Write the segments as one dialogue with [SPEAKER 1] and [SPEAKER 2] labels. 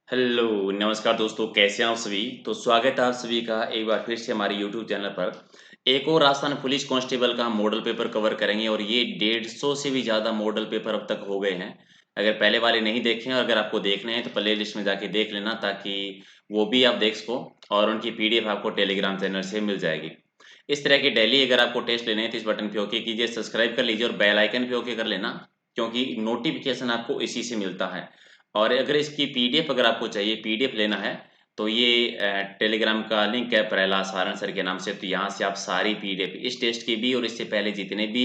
[SPEAKER 1] Hello, नमस्कार दोस्तों, कैसे हैं आप सभी? तो स्वागत है आप सभी का एक बार फिर से हमारे यूट्यूब चैनल पर। एक और राजस्थान पुलिस कांस्टेबल का मॉडल पेपर कवर करेंगे और ये 150 से भी ज़्यादा मॉडल पेपर अब तक हो गए हैं। अगर पहले वाले नहीं देखे हैं और अगर आपको देखने हैं तो प्लेलिस्ट में जाके देख लेना ताकि वो भी आप देख सको और उनकी पीडीएफ आपको टेलीग्राम चैनल से मिल जाएगी। इस तरह के डेली अगर आपको टेस्ट लेने हैं तो इस बटन पे ओके कीजिए, सब्सक्राइब कर लीजिए और बेल आइकन पे ओके कर लेना क्योंकि नोटिफ़िकेशन आपको इसी से मिलता है। और अगर इसकी पीडीएफ अगर आपको चाहिए, पीडीएफ लेना है, तो ये टेलीग्राम का लिंक है प्रहलाद सारण सर के नाम से, तो यहाँ से आप सारी पीडीएफ इस टेस्ट की भी और इससे पहले जितने भी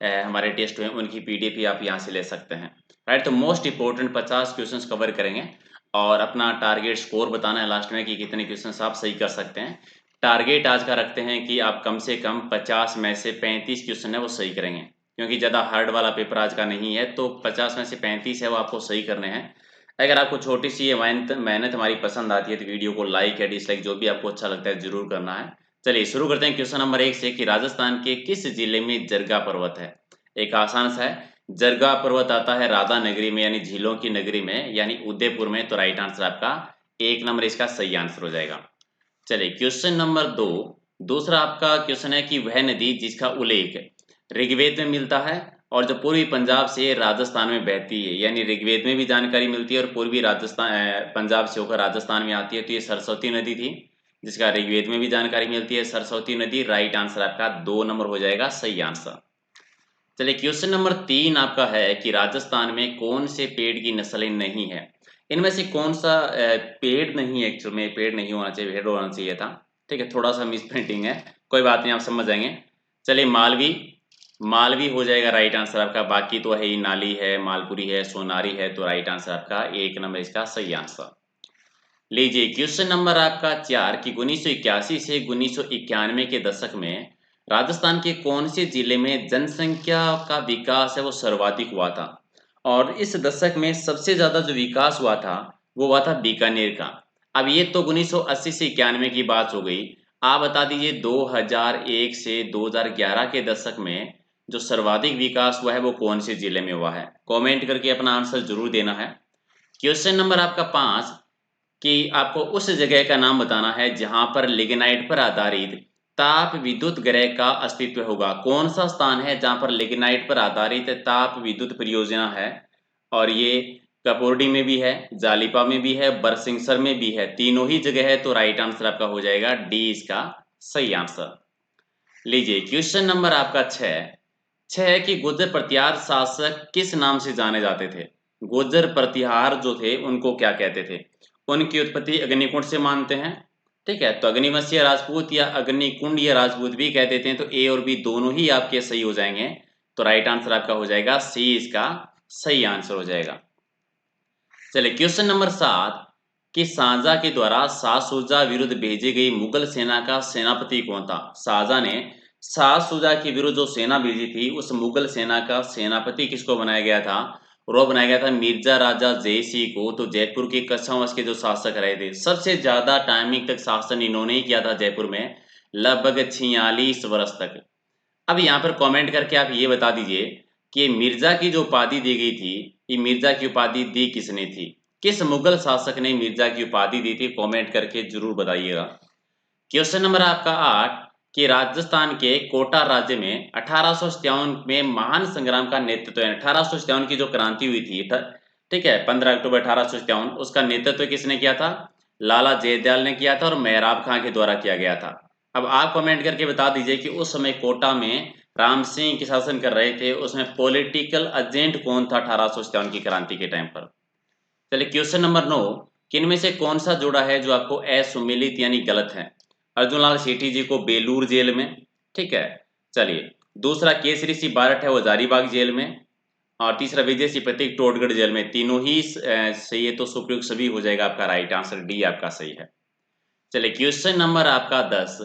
[SPEAKER 1] हमारे टेस्ट हुए हैं उनकी पीडीएफ भी आप यहाँ से ले सकते हैं। राइट, तो मोस्ट इंपोर्टेंट 50 क्वेश्चंस कवर करेंगे और अपना टारगेट स्कोर बताना है लास्ट में कि कितने क्वेश्चंस आप सही कर सकते हैं। टारगेट आज का रखते हैं कि आप कम से कम 50 में से 35 क्वेश्चन है वो सही करेंगे क्योंकि ज़्यादा हार्ड वाला पेपर आज का नहीं है, तो 50 में से 35 है वो आपको सही करने हैं। अगर आपको छोटी-सी ये मेहनत हमारी पसंद आती है तो वीडियो को लाइक या डिसलाइक जो भी आपको अच्छा लगता है ज़रूर करना है। चलिए शुरू करते हैं क्वेश्चन नंबर 1 से कि राजस्थान के किस जिले में जरगा पर्वत है? एक आसान सा है, जरगा पर्वत आता है राधानगरी में यानी झीलों की नगरी में यानी उदयपुर में, तो राइट आंसर आपका 1 नंबर इसका सही आंसर हो जाएगा। चलिए क्वेश्चन नंबर 2, दूसरा आपका क्वेश्चन है कि वह नदी जिसका उल्लेख ऋग्वेद में मिलता है और जो पूर्वी पंजाब से राजस्थान में बहती है, यानी ऋग्वेद में भी जानकारी मिलती है और पूर्वी पंजाब से होकर राजस्थान में आती है, तो ये सरस्वती नदी थी जिसका ऋग्वेद में भी जानकारी मिलती है। सरस्वती नदी राइट आंसर आपका 2 नंबर हो जाएगा सही आंसर। चलिए क्वेश्चन नंबर 3 आपका है कि राजस्थान में कौन से पेड़ की नस्लें नहीं है? इनमें से कौन सा पेड़ नहीं है, एक्चुअल में पेड़ नहीं होना चाहिए, पेड़ होना चाहिए था। ठीक है, थोड़ा-सा मिसप्रिंटिंग है, कोई बात नहीं, आप समझ जाएँगे। चलिए मालवी, मालवी हो जाएगा राइट आंसर आपका, बाकी तो है ही, नाली है, मालपुरी है, सोनारी है, तो राइट आंसर आपका 1 नंबर इसका सही आंसर। लीजिए क्वेश्चन नंबर आपका 4 कि 1981 से 1991 के दशक में राजस्थान के कौन से जिले में जनसंख्या का विकास है वो सर्वाधिक हुआ था? और इस दशक में सबसे ज़्यादा जो विकास हुआ था वो हुआ था बीकानेर का। अब ये तो 1980 से 91 की बात हो गई। आप बता दीजिए 2001 से 2011 के दशक में जो सर्वाधिक विकास हुआ है वो कौन से जिले में हुआ है? कमेंट करके अपना आंसर जरूर देना है। क्वेश्चन नंबर आपका 5 कि आपको उस जगह का नाम बताना है जहां पर लिग्नाइट पर आधारित ताप विद्युत ग्रह का अस्तित्व होगा। कौन सा स्थान है जहां पर लिग्नाइट पर आधारित ताप विद्युत परियोजना है? और ये कपोर्डी में भी है, जालिपा में भी है, बरसिंगसर में भी है, तीनों ही जगह है, तो राइट आंसर आपका हो जाएगा डी इसका सही आंसर। लीजिए क्वेश्चन नंबर आपका 6 है कि गुर्जर प्रतिहार शासक किस नाम से जाने जाते थे? गुर्जर प्रतिहार जो थे उनको क्या कहते थे? उनकी उत्पत्ति अग्निकुंड से मानते हैं। ठीक है, तो अग्निवंशीय राजपूत या अग्निकुंडीय राजपूत भी कह देते हैं, तो ए और बी दोनों ही आपके सही हो जाएंगे, तो राइट आंसर आपका हो जाएगा सी इसका सही आंसर हो जाएगा। चलिए क्वेश्चन नंबर 7 कि शाहजहां के द्वारा शाह शुजा विरुद्ध भेजी गई मुगल सेना का सेनापति कौन था? शाहजहां ने शाह शुजा के विरुद्ध जो सेना भेजी थी उस मुगल सेना का सेनापति किसको बनाया गया था? और वो बनाया गया था मिर्जा राजा जयसिंह को। तो जयपुर के कच्छा वंश के जो शासक रहे थे, सबसे ज्यादा टाइमिंग तक शासन इन्होंने ही किया था जयपुर में, लगभग 46 वर्ष तक। अब यहाँ पर कमेंट करके आप ये बता दीजिए कि ये मिर्जा की जो उपाधि दी गई थी, ये मिर्जा की उपाधि दी किसने थी? किस मुगल शासक ने मिर्जा की उपाधि दी थी? कमेंट करके जरूर बताइएगा। क्वेश्चन नंबर आपका 8 कि राजस्थान के कोटा राज्य में 1857 में महान संग्राम का नेतृत्व है। 1857 की जो क्रांति हुई थी, ठीक है, 15 अक्टूबर 1857, उसका नेतृत्व किसने किया था? लाला जयदयाल ने किया था और मेहराब खां के द्वारा किया गया था। अब आप कमेंट करके बता दीजिए कि उस समय कोटा में राम सिंह की शासन कर रहे थे, उसमें पॉलिटिकल एजेंट कौन था 1857 की क्रांति के टाइम पर? चलिए क्वेश्चन नंबर 9 किनमें से कौन सा जोड़ा है जो आपको असुमेलित यानी गलत है? अर्जुन लाल सेठी जी को बेलूर जेल में, ठीक है। चलिए दूसरा केसरी सिंह बारठ है वो हजारीबाग जेल में, और तीसरा विजय सिंह प्रतीक टोडगढ़ जेल में। तीनों ही सही है, तो सुप्रयुक्त सभी हो जाएगा आपका राइट आंसर, डी आपका सही है। चलिए क्वेश्चन नंबर आपका 10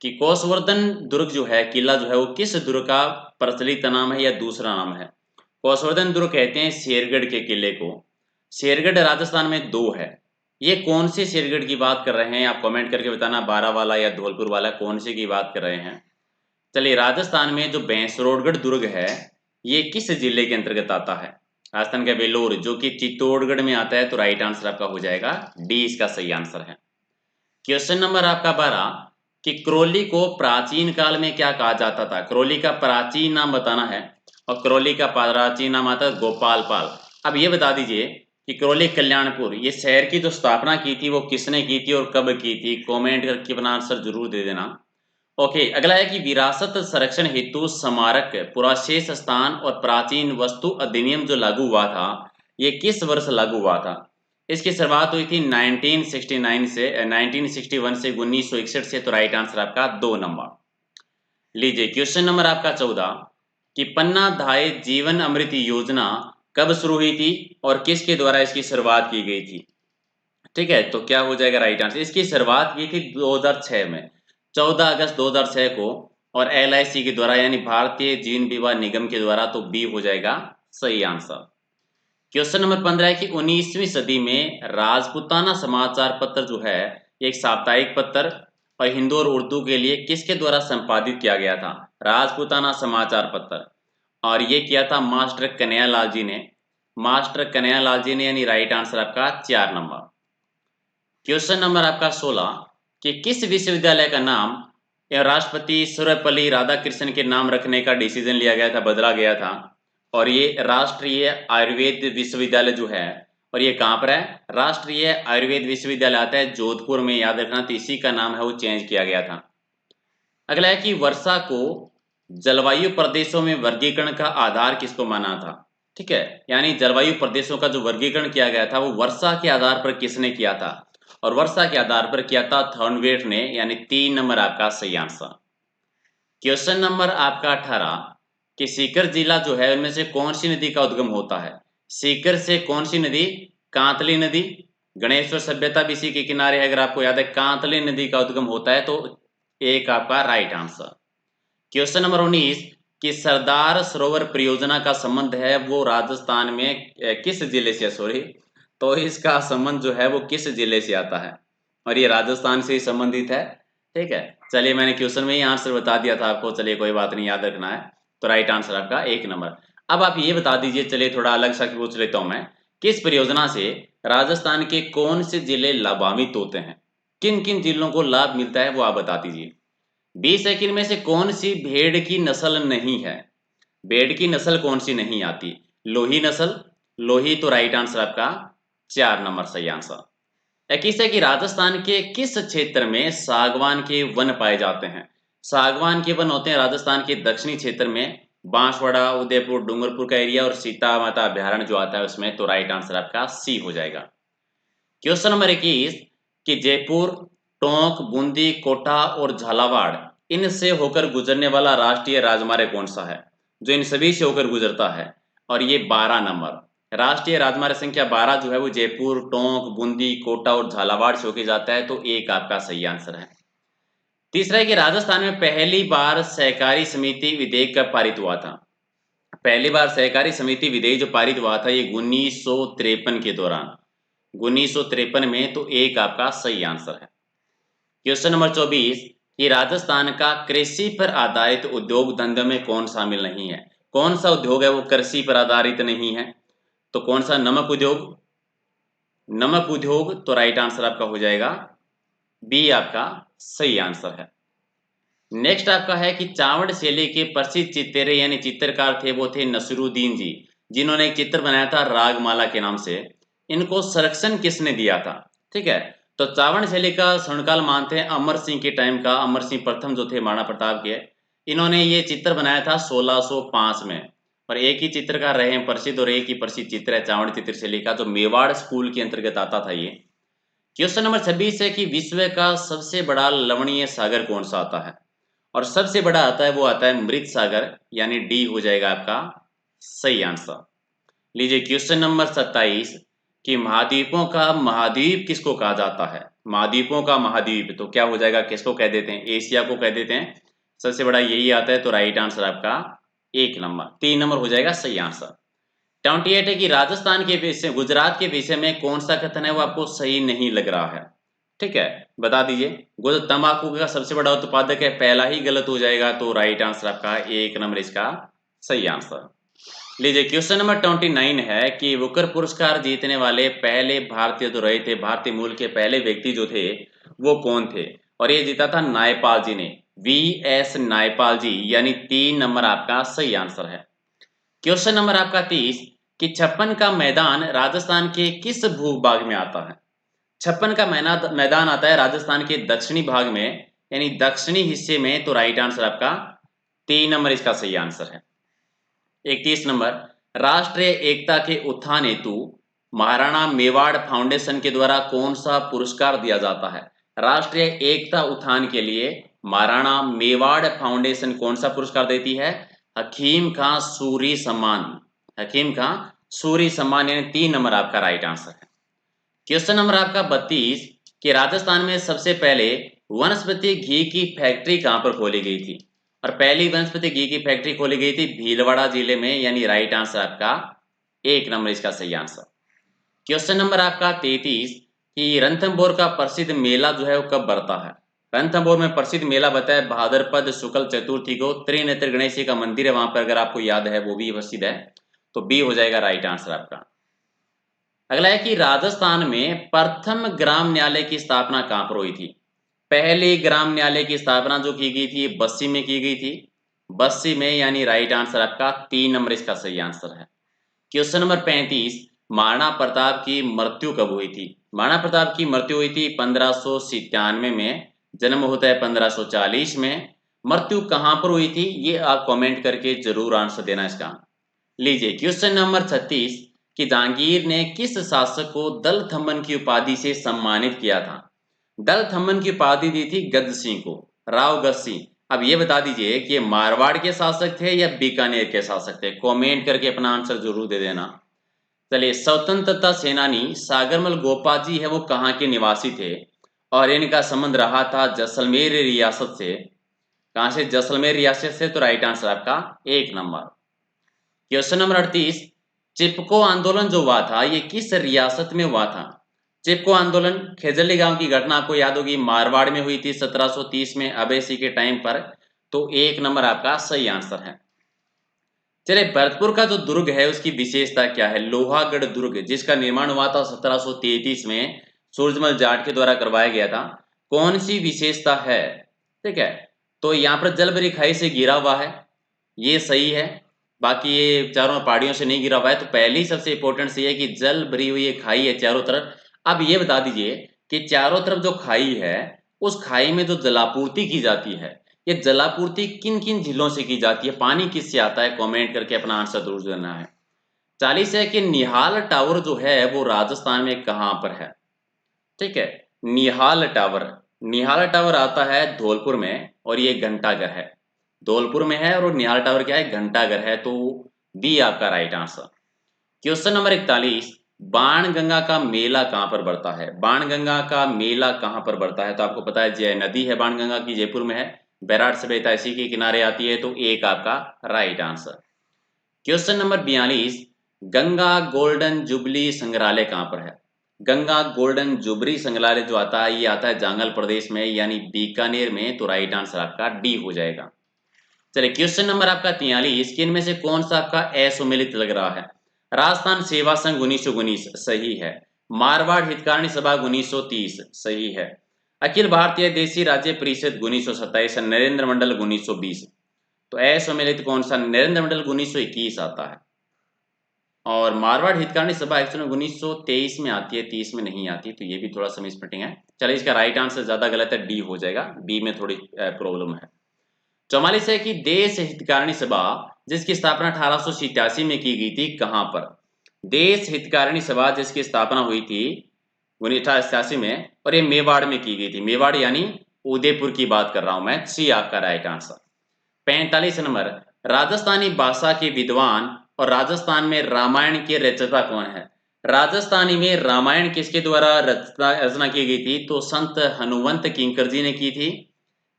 [SPEAKER 1] कि कोसवर्धन दुर्ग जो है, किला जो है, वो किस दुर्ग का प्रचलित नाम है या दूसरा नाम है? कोसवर्धन दुर्ग कहते हैं शेरगढ़ के किले को। शेरगढ़ राजस्थान में 2 है। ये कौन से शेरगढ़ की बात कर रहे हैं आप कमेंट करके बताना, बारा वाला या धौलपुर वाला, कौन से की बात कर रहे हैं? चलिए राजस्थान में जो भैंसरोडगढ़ दुर्ग है ये किस जिले के अंतर्गत आता है? राजस्थान का वेलोर जो कि चित्तौड़गढ़ में आता है, तो राइट आंसर आपका हो जाएगा डी, इसका सही आंसर है। क्वेश्चन नंबर आपका 12 कि क्रोली को प्राचीन काल में क्या कहा जाता था। क्रोली का प्राचीन नाम बताना है और क्रोली का प्राचीन नाम आता है गोपाल पाल। अब ये बता दीजिए कि क्रोली कल्याणपुर ये शहर की जो स्थापना की थी वो किसने की थी और कब की थी। कमेंट करके अपना आंसर जरूर दे देना। ओके, अगला है कि विरासत संरक्षण हेतु स्मारक पुराशेष स्थान और प्राचीन वस्तु अधिनियम जो लागू हुआ था, ये किस वर्ष लागू हुआ था। इसकी शुरुआत हुई थी 1969 से 1961 से 1961 से, तो राइट आंसर आपका 2 नंबर। लीजिए क्वेश्चन नंबर आपका 14 कि पन्ना धाय जीवन अमृत योजना कब शुरू हुई थी और किसके द्वारा इसकी शुरुआत की गई थी। ठीक है, तो क्या हो जाएगा राइट आंसर। इसकी शुरुआत की थी 2006 में, 14 अगस्त 2006 को, और LIC के द्वारा यानी भारतीय जीवन बीमा निगम के द्वारा, तो बी हो जाएगा सही आंसर। क्वेश्चन नंबर 15 है कि 19वीं सदी में राजपूताना समाचार पत्र जो है एक साप्ताहिक पत्र और हिंदू और उर्दू के लिए किसके द्वारा संपादित किया गया था। राजपूताना समाचार पत्र, और ये किया था मास्टर कन्हैयालाल जी ने। मास्टर कन्हैयालाल जी ने, यानी राइट आंसर आपका 4 नंबर। क्वेश्चन नंबर आपका 16 कि किस विश्वविद्यालय का नाम राष्ट्रपति सर्वपल्ली राधाकृष्णन के नाम रखने का डिसीजन लिया गया था, बदला गया था, और ये राष्ट्रीय आयुर्वेद विश्वविद्यालय जो है, और ये कहाँ पर है, राष्ट्रीय आयुर्वेद विश्वविद्यालय आता है जोधपुर में, याद रखना, तो इसी का नाम है वो चेंज किया गया था। अगला है कि वर्षा को जलवायु प्रदेशों में वर्गीकरण का आधार किसको माना था। ठीक है, यानी जलवायु प्रदेशों का जो वर्गीकरण किया गया था वो वर्षा के आधार पर किसने किया था, और वर्षा के आधार पर किया था थॉर्नवेट ने, यानी 3 नंबर आपका सही आंसर। क्वेश्चन नंबर आपका 18 कि सीकर जिला जो है उनमें से कौन सी नदी का उद्गम होता है। सीकर से कौन सी नदी, कांतली नदी। गणेश्वर सभ्यता भी इसी के किनारे है, अगर आपको याद है, कांतली नदी का उद्गम होता है, तो एक आपका राइट आंसर। क्वेश्चन नंबर 19 कि सरदार सरोवर परियोजना का संबंध है वो राजस्थान में किस जिले से, सॉरी, तो इसका संबंध जो है वो किस जिले से आता है, और ये राजस्थान से ही संबंधित है। ठीक है, चलिए मैंने क्वेश्चन में ही आंसर बता दिया था आपको, चलिए कोई बात नहीं, याद रखना है, तो राइट आंसर आपका 1 नंबर। अब आप ये बता दीजिए, चलिए थोड़ा अलग सा पूछ लेता हूं मैं, किस परियोजना से राजस्थान के कौन से जिले लाभान्वित होते हैं, किन किन जिलों को लाभ मिलता है वो आप बता दीजिए। 20 सेकंड में से कौन सी भेड़ की नस्ल नहीं है। भेड़ की नस्ल कौन सी नहीं आती, लोही नस्ल, लोही, तो राइट आंसर आपका 4 नंबर सही आंसर। 21 है कि राजस्थान के किस क्षेत्र में सागवान के वन पाए जाते हैं। सागवान के वन होते हैं राजस्थान के दक्षिणी क्षेत्र में, बांसवाड़ा, उदयपुर, डूंगरपुर का एरिया, और सीता माता अभ्यारण्य जो आता है उसमें, तो राइट आंसर आपका सी हो जाएगा। क्वेश्चन नंबर 21 कि जयपुर, टोंक, बूंदी, कोटा और झालावाड़ इनसे होकर गुजरने वाला राष्ट्रीय राजमार्ग कौन सा है, जो इन सभी से होकर गुजरता है, और ये 12 नंबर राष्ट्रीय राजमार्ग संख्या 12 जो है वो जयपुर, टोंक, बूंदी, कोटा और झालावाड़ से होकर जाता है, तो एक आपका सही आंसर है। तीसरा है कि राजस्थान में पहली बार सहकारी समिति विधेयक कब पारित हुआ था। पहली बार सहकारी समिति विधेयक जो पारित हुआ था ये 1953 के दौरान, 1953 में, तो एक आपका सही आंसर है। क्वेश्चन नंबर 24 कि राजस्थान का कृषि पर आधारित उद्योग धंधे में कौन शामिल नहीं है। कौन सा उद्योग है वो कृषि पर आधारित नहीं है, तो कौन सा, नमक उद्योग, नमक उद्योग, तो राइट आंसर आपका हो जाएगा बी, आपका सही आंसर है। नेक्स्ट आपका है कि चावड़ शैली के प्रसिद्ध चित्रे यानी चित्रकार थे वो थे नसरुद्दीन जी, जिन्होंने एक चित्र बनाया था रागमाला के नाम से। इनको संरक्षण किसने दिया था। ठीक है, तो चावड़ शैली का स्वर्णकाल मानते हैं अमर सिंह के टाइम का, अमर सिंह प्रथम जो थे महाराणा प्रताप के, इन्होंने ये चित्र बनाया था 1605 में, और एक ही चित्रकार रहे हैं प्रसिद्ध, और एक ही प्रसिद्ध चित्र है चावड़ चित्र शैली का, जो मेवाड़ स्कूल के अंतर्गत आता था ये। क्वेश्चन नंबर 26 है कि विश्व का सबसे बड़ा लवणीय सागर कौन सा आता है, और सबसे बड़ा आता है वो आता है मृत सागर, यानी डी हो जाएगा आपका सही आंसर। लीजिए क्वेश्चन नंबर 27 कि महाद्वीपों का महाद्वीप किसको कहा जाता है। महाद्वीपों का महाद्वीप, तो क्या हो जाएगा, किसको कह देते हैं, एशिया को कह देते हैं, सबसे बड़ा यही आता है, तो राइट आंसर आपका 1 नंबर, 3 नंबर हो जाएगा सही आंसर। 28 है कि राजस्थान के विषय, गुजरात के विषय में कौन सा कथन है वो आपको सही नहीं लग रहा है। ठीक है, बता दीजिए। तंबाकू का सबसे बड़ा उत्पादक है, पहला ही गलत हो जाएगा, तो राइट आंसर आपका 1 नंबर इसका सही आंसर। लीजिए क्वेश्चन नंबर 29 है कि बुकर पुरस्कार जीतने वाले पहले भारतीय जो रहे थे, भारतीय मूल के पहले व्यक्ति जो थे वो कौन थे? और ये जीता था नायपाल जी ने, वी.एस. नायपाल जी, यानी 3 नंबर आपका सही आंसर है। क्वेश्चन नंबर आपका 30 कि छप्पन का मैदान राजस्थान के किस भूभाग में आता है? छप्पन का मैदान आता है राजस्थान के दक्षिणी भाग में, यानी दक्षिणी हिस्से में। तो राइट आंसर आपका 3 नंबर इसका सही आंसर है। 31 नंबर, राष्ट्रीय एकता के उत्थान हेतु महाराणा मेवाड़ फाउंडेशन के द्वारा कौन सा पुरस्कार दिया जाता है? राष्ट्रीय एकता उत्थान के लिए महाराणा मेवाड़ फाउंडेशन कौन सा पुरस्कार देती है? हकीम का सूरी सम्मान। हकीम का सूरी सम्मान, यानी 3 नंबर आपका राइट आंसर है। क्वेश्चन नंबर आपका 32 कि राजस्थान में सबसे पहले वनस्पति घी की फैक्ट्री कहां पर खोली गई थी? और पहली वनस्पति घी की फैक्ट्री खोली गई थी भीलवाड़ा जिले में, यानी राइट आंसर आपका 1 नंबर इसका सही आंसर। क्वेश्चन नंबर आपका 33 कि रणथंभौर का प्रसिद्ध मेला जो है वो कब बढ़ता है? रणथंभौर में प्रसिद्ध मेला बनता है भाद्रपद शुक्ल चतुर्थी को। त्रिनेत्र गणेश जी का मंदिर है वहां पर, अगर आपको याद है, वो भी प्रसिद्ध है। तो बी हो जाएगा राइट आंसर आपका। अगला है कि राजस्थान में प्रथम ग्राम न्यायालय की स्थापना कहां पर हुई थी? पहले ग्राम न्यायालय की स्थापना जो की गई थी बस्सी में की गई थी, बस्सी में, यानी राइट आंसर आपका 3 नंबर इसका सही आंसर है। क्वेश्चन नंबर 35 महाराणा प्रताप की मृत्यु कब हुई थी? महाराणा प्रताप की मृत्यु हुई थी 1597 में, जन्म होता है 1540 में। मृत्यु कहां पर हुई थी ये आप कमेंट करके जरूर आंसर देना इसका। लीजिए क्वेश्चन नंबर 36 कि जहांगीर ने किस शासक को दल थम्मन की उपाधि से सम्मानित किया था? दल थम्मन की उपाधि दी थी गद सिंह को, राव गद सिंह। अब ये बता दीजिए कि ये मारवाड़ के शासक थे या बीकानेर के शासक थे? कमेंट करके अपना आंसर जरूर दे देना। चलिए, स्वतंत्रता सेनानी सागरमल गोपाल जी है वो कहाँ के निवासी थे? और इनका संबंध रहा था जैसलमेर रियासत से। कहां से? जैसलमेर रियासत से। तो राइट आंसर आपका 1 नंबर। क्वेश्चन नंबर 38 चिपको आंदोलन जो हुआ था ये किस रियासत में हुआ था? चिपको आंदोलन खेजली गांव की घटना आपको याद होगी, मारवाड़ में हुई थी 1730 में अभय सिंह के टाइम पर। तो 1 नंबर आपका सही आंसर है। चलिए, भरतपुर का जो दुर्ग है उसकी विशेषता क्या है? लोहागढ़ दुर्ग, जिसका निर्माण हुआ था 1733 में, सूरजमल जाट के द्वारा करवाया गया था। कौन सी विशेषता है? ठीक है, तो यहाँ पर जलबरी खाई से घिरा हुआ है, ये सही है। बाकी ये चारों पहाड़ियों से नहीं गिरा हुआ है। तो पहली सबसे इंपॉर्टेंट सी है कि जल भरी हुई ये खाई है चारों तरफ। अब ये बता दीजिए कि चारों तरफ जो खाई है उस खाई में जो जलापूर्ति की जाती है, ये जलापूर्ति किन किन झीलों से की जाती है? पानी किससे आता है? कमेंट करके अपना आंसर जरूर देना है। 40 है कि निहाल टावर जो है वो राजस्थान में कहाँ पर है? ठीक है, निहाल टावर, निहाल टावर आता है धौलपुर में और ये घंटाघर है। धौलपुर में है और निहाल टावर क्या है? घंटाघर है। तो बी आपका right answer. Question number 41 Banganga का मेला कहां पर बढ़ता है? बाणगंगा का मेला कहां पर बढ़ता है? तो आपको पता है जय नदी है बाणगंगा की, जयपुर में है, बैराट सभ्यता इसी के किनारे आती है। तो एक आपका right answer. Question number 42 Ganga golden jubilee संग्रहालय कहां पर है? गंगा गोल्डन जुबली संग्रहालय जो आता है ये आता है जांगल प्रदेश में, यानी बीकानेर में। तो राइट आंसर आपका डी हो जाएगा। चलिए, क्वेश्चन नंबर आपका 43 कि इनमें से कौन सा आपका असुमेलित लग रहा है? राजस्थान सेवा संघ 1919 सही है। मारवाड़ हितकारिणी सभा 1930 सही है। अखिल भारतीय देशी राज्य परिषद 1927, नरेंद्र मंडल 1920। तो असुमेलित कौन सा? नरेंद्र मंडल 1921 आता है। और मारवाड़ हितकारिणी सभा एक्चुअली 1923 में आती है, 30 में नहीं आती। तो ये भी थोड़ा सा मिसप्रिंटिंग है। चलिए, इसका राइट आंसर ज्यादा गलत है, डी हो जाएगा। बी में थोड़ी प्रॉब्लम है। 44 है कि देश हितकारिणी सभा जिसकी स्थापना 1887 में की गई थी कहां पर? देश हितकारिणी सभा जिसकी स्थापना हुई थी 1887 में और ये मेवाड़ में की गई थी। मेवाड़ यानी उदयपुर की बात कर रहा हूं मैं। सी आपका राइट आंसर। 45 नंबर राजस्थानी भाषा के विद्वान और राजस्थान में रामायण के रचयिता कौन है? राजस्थानी में रामायण किसके द्वारा रचना की गई थी? तो संत हनुमंत किंकर जी ने की थी,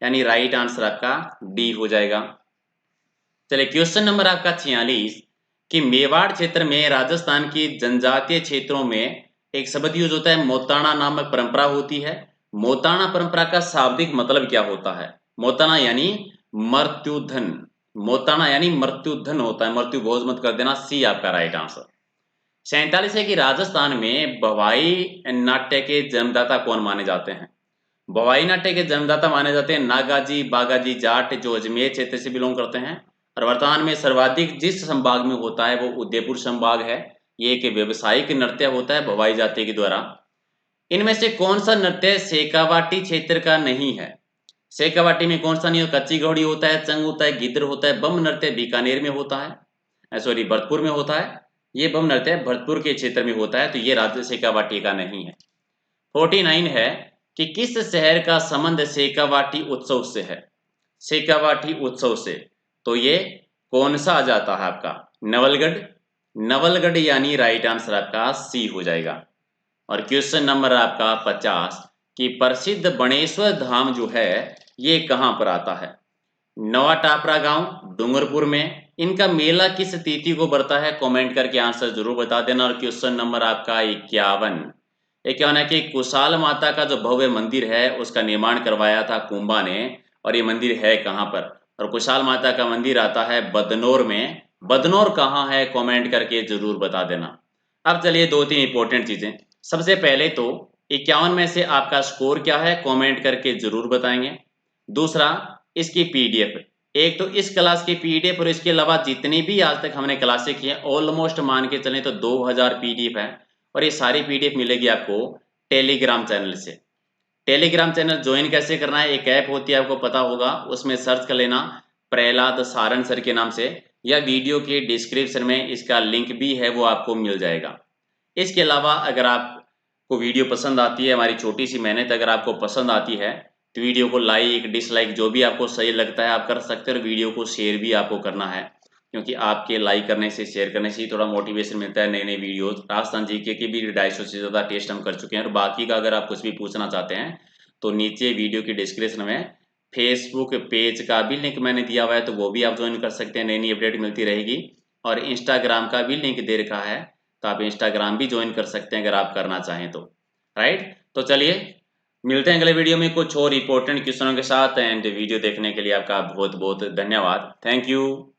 [SPEAKER 1] यानी राइट आंसर आपका डी हो जाएगा। चलिए, क्वेश्चन नंबर आपका 46 कि मेवाड़ क्षेत्र में राजस्थान की जनजातीय क्षेत्रों में एक शब्द यूज होता है मोताणा नामक परंपरा होती है। मोताणा परंपरा का शाब्दिक मतलब क्या होता है? मोताणा यानी मृत्युधन। मोताना यानी मृत्युधन होता है, मृत्यु भोज मत कर देना, सी आपका राइट आंसर। 47 है कि राजस्थान में भवाई नाट्य के जन्मदाता कौन माने जाते हैं? भवाई नाट्य के जन्मदाता माने जाते हैं नागाजी बागाजी जाट, जो अजमेर क्षेत्र से बिलोंग करते हैं। और वर्तमान में सर्वाधिक जिस संभाग में होता है वो उदयपुर संभाग है। ये एक व्यावसायिक नृत्य होता है भवाई जाति के द्वारा। इनमें से कौन सा नृत्य शेखावाटी क्षेत्र का नहीं है? शेखावाटी में कौन सा नहीं हो? कच्ची घोड़ी होता है, चंग होता है, गिद्र होता है, बम नृत्य बीकानेर में होता है, सॉरी भरतपुर में होता है। ये बम नृत्य भरतपुर के क्षेत्र में होता है, तो ये राज्य शेखावाटी का नहीं है। 49 है कि किस शहर का संबंध शेखावाटी उत्सव से है? शेखावाटी उत्सव से, तो ये कौन सा आ जाता है आपका? नवलगढ़। नवलगढ़ यानी राइट आंसर आपका सी हो जाएगा। और क्वेश्चन नंबर आपका 50 कि प्रसिद्ध बणेश्वर धाम जो है ये कहाँ पर आता है? नवा टापरा गांव, डूंगरपुर में। इनका मेला किस तिथि को बढ़ता है? कमेंट करके आंसर जरूर बता देना। और क्वेश्चन नंबर आपका 51 है कि कुशाल माता का जो भव्य मंदिर है उसका निर्माण करवाया था कुंभा ने, और ये मंदिर है कहाँ पर? और कुशाल माता का मंदिर आता है बदनौर में। बदनौर कहाँ है? कमेंट करके जरूर बता देना। अब चलिए 2-3 इंपॉर्टेंट चीजें। सबसे पहले तो 51 में से आपका स्कोर क्या है? कमेंट करके जरूर बताएंगे। दूसरा, इसकी पीडीएफ, एक तो इस क्लास की पीडीएफ और इसके अलावा जितनी भी आज तक हमने क्लासें की हैं ऑलमोस्ट मान के चलें तो 2000 पीडीएफ है। और ये सारी पीडीएफ मिलेगी आपको टेलीग्राम चैनल से। टेलीग्राम चैनल ज्वाइन कैसे करना है? एक ऐप होती है, आपको पता होगा, उसमें सर्च कर लेना प्रहलाद सारन सर के नाम से, या वीडियो के डिस्क्रिप्शन में इसका लिंक भी है, वो आपको मिल जाएगा। इसके अलावा अगर आपको वीडियो पसंद आती है, हमारी छोटी सी मेहनत अगर आपको पसंद आती है, तो वीडियो को लाइक डिसलाइक जो भी आपको सही लगता है आप कर सकते हैं। और वीडियो को शेयर भी आपको करना है, क्योंकि आपके लाइक करने से शेयर करने से ही थोड़ा मोटिवेशन मिलता है। नई नई वीडियोस राजस्थान जीके की भी 250 से ज़्यादा टेस्ट हम कर चुके हैं। और बाकी का अगर आप कुछ भी पूछना चाहते हैं तो नीचे वीडियो की डिस्क्रिप्शन में फेसबुक पेज का भी लिंक मैंने दिया हुआ है, तो वो भी आप ज्वाइन कर सकते हैं, नई नई अपडेट मिलती रहेगी। और इंस्टाग्राम का भी लिंक दे रखा है, तो आप इंस्टाग्राम भी ज्वाइन कर सकते हैं अगर आप करना चाहें तो। राइट, तो चलिए मिलते हैं अगले वीडियो में कुछ और इंपॉर्टेंट क्वेश्चनों के साथ। एंड वीडियो देखने के लिए आपका बहुत बहुत धन्यवाद। Thank you.